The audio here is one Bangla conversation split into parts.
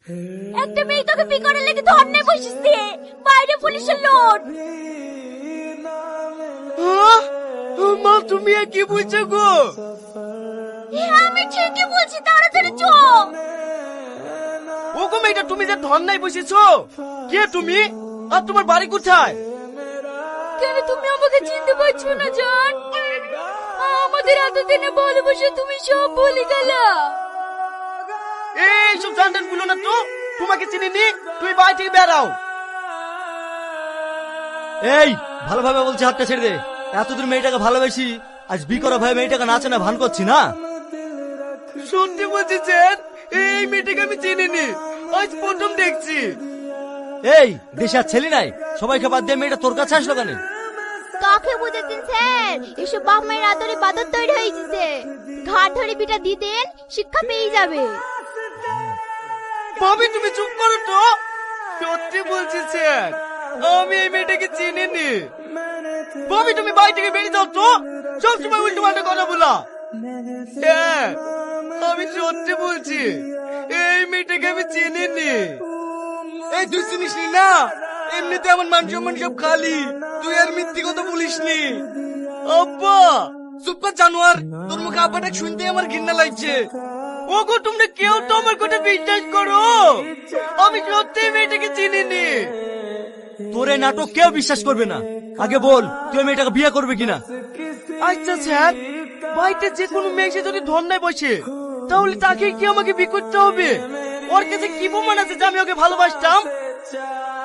একটা মেয়ে তোকে বিয়ে করার লেগে ধর্নায় বসেছে, বাইরে পুলিশের লোড। মা তুমি কি বলছো গো? আমি ঠিকই বলছি, তাড়াতাড়ি চ। ও গো মেয়েটা, তুমি যে ধর্নায় বসেছো, কে তুমি আর তোমার বাড়ি কোথায়? কেন তুমি আমাকে চিনতে পারছো না জান? আমাদের এতদিনে ভালোবাসা তুমি সব ভুলে গেলা। এইসব জানটান গুলো না তো, তোমাকে চিনিনি, তুই বাড়ি থেকে বেরাও। এই ভালোভাবে বলছি, হাতটা ছেড়ে দে। এতদিন মেয়েটাকে ভালোবাসি, আজ বি করা ভয়ে মেয়েটাকে নাচে না ভান করছি না। সত্যি বলছি স্যার, এই মেয়েটাকে আমি চিনিনি, আজ প্রথম দেখছি। এই দেশে আর ছেলে নাই, সবাইকে বাদ দিয়ে মেয়েটা তোর কাছে আসলো কেন? কাকে বুঝাচ্ছেন স্যার? এসব বাপ মায়ের আদরে বাদর তৈরি হয়েছে, ঘাট ধরে পিটা দিতেন, শিক্ষা পেয়ে যাবে। ভাবি তুমি চুপ করো তো। সত্যি বলছি স্যার, আমি এই মেয়েটাকে চিনিনি। ভাবি তুমি বাড়ি থেকে বেরিয়ে যাও তো, সবসময় উল্টো পাল্টা কথা বলা। হ্যাঁ, আমি সত্যি বলছি, এই মেয়েটাকে আমি চিনিনি। এই তুই চিনিস নি না? এমনিতে আমার মান সম্মান সব খালি, তুই আর মিথ্যে কথা বলিসনি। আব্বা চুপ কর জানোয়ার, তোর মুখে আব্বাটা শুনতে আমার ঘৃণা লাগছে। ওগো তোমরা কেউ তো আমার কথা বিশ্বাস করো, আমি সত্যি মেয়েটাকে চিনিনি। তোর এই নাটক কেউ বিশ্বাস করবে না। আগে বল, তুই ওই মেয়েটাকে বিয়ে করবে কিনা? আচ্ছা স্যার, বাড়িতে যে কোনো মেয়ে এসে যদি ধর্নায় বসে, তাহলে তাকে কি আমাকে বিয়ে করতে হবে? ওর কাছে কি প্রমাণ আছে যে আমি ওকে ভালোবাসতাম?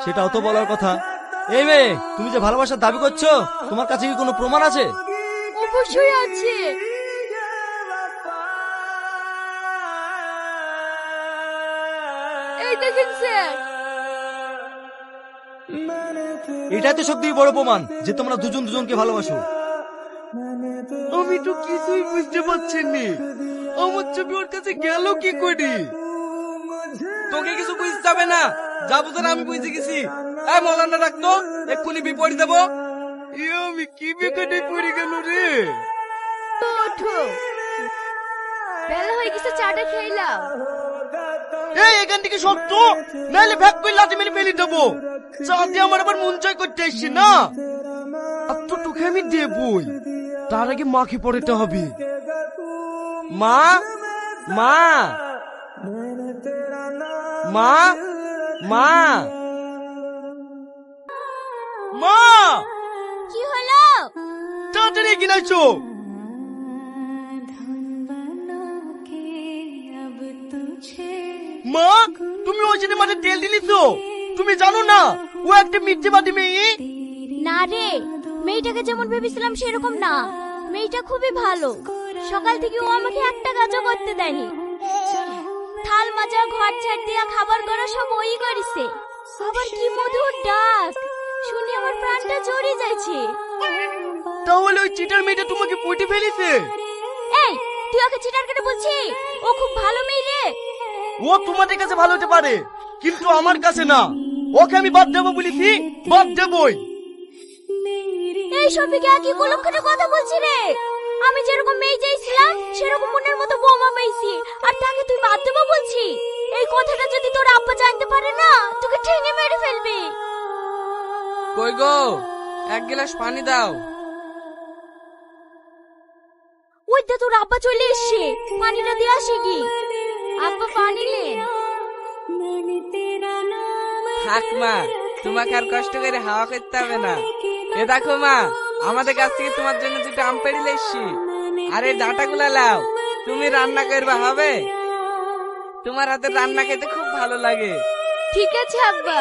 সেটাও তো বলার কথা। এই মেয়ে, তুমি যে ভালোবাসার দাবি করছো, তোমার কাছে কি কোনো প্রমাণ আছে? অবশ্যই আছে। এই দেখেন স্যার। এটাই তো সত্যি বড় প্রমাণ যে তোমরা দুজন দুজনকে ভালোবাসো। আমি তো কিছুই বুঝতে পারছি না, আমার ছবি ওর কাছে গেল কি করি? তোকে কিছু বুঝতে হবে না, যা বুঝার আমি বুঝে গেছি। এই মৌলানা রাখতো, এক্ষুনি বিপরীত দেবো। আমি কি বেকারে পড়ে গেল রে। ওঠো, বেলা হয়ে গেছে, চাটা খেলাম। এই এখান থেকে সত্য, নাহলে ভ্যাক করে লাঠি মেরে ফেলে দেবো। চাঁদে আমার আবার মন জয় করতে এসছি না। আর তো তোকে আমি দেবই, তার আগে মাকে পড়াতে হবে। মা, মা, মা, মা, মা, কি হলো? তাড়াতাড়ি এগিয়ে আসো। মা, তুমি ওই জন্য মাঝে তেল দিলি তো? তুমি জানো না ও একটা মিথ্যেবাদী মেয়ে? না রে, মেয়েটাকে যেমন ভেবেছিলাম সেরকম না। মেয়েটা খুবই ভালো, সকাল থেকে ও আমাকে একটা কাজও করতে দেয়নি। থাল মাজা, ঘর ঝাড় দিয়া, খাবার করা সব ওই করেছে। আবার কি মধুর ডাক, শুনে আমার প্রাণটা জড়িয়ে যাচ্ছে। তাহলে ওই চিটার মেয়েটা তোমাকে পটে ফেলেছে? এই তুই ওকে চিটার কেটে বলছি? ও খুব ভালো মেয়ে রে। ও তোমাদের কাছে ভালো হতে পারে, কিন্তু আমার কাছে না। ওকে আমি বাদ দেবো বলেছি, বাদ দেবই। এই সবিকে একই কুলক্ষণে কথা বলছি রে। আমি যেরকম মেয়ে চাইছিলাম সেরকম মনের মতো বৌমা পেয়েছি, আর তাকে তুই বাদ দেবো বলছি? এই কথাটা যদি তোর আব্বা জানতে পারে না, তোকে ঠেঙে মেরে ফেলবে। কই গো, এক গ্লাস পানি দাও। ওই দে তোর আব্বা চলে এসছে, পানিটা দিয়ে আসি কি। আব্বা পানি নেন। থাক মা, তোমাকে আর কষ্ট করে হাওয়া করতে হবে না। এ দেখো মা, আমাদের কাছ থেকে তোমার জন্য দুটো আম পেড়ে এসছি। আর এই ডাঁটাগুলা লাও, তুমি রান্না করবা হবে? তোমার হাতে রান্না খেতে খুব ভালো লাগে। ঠিক আছে আব্বা।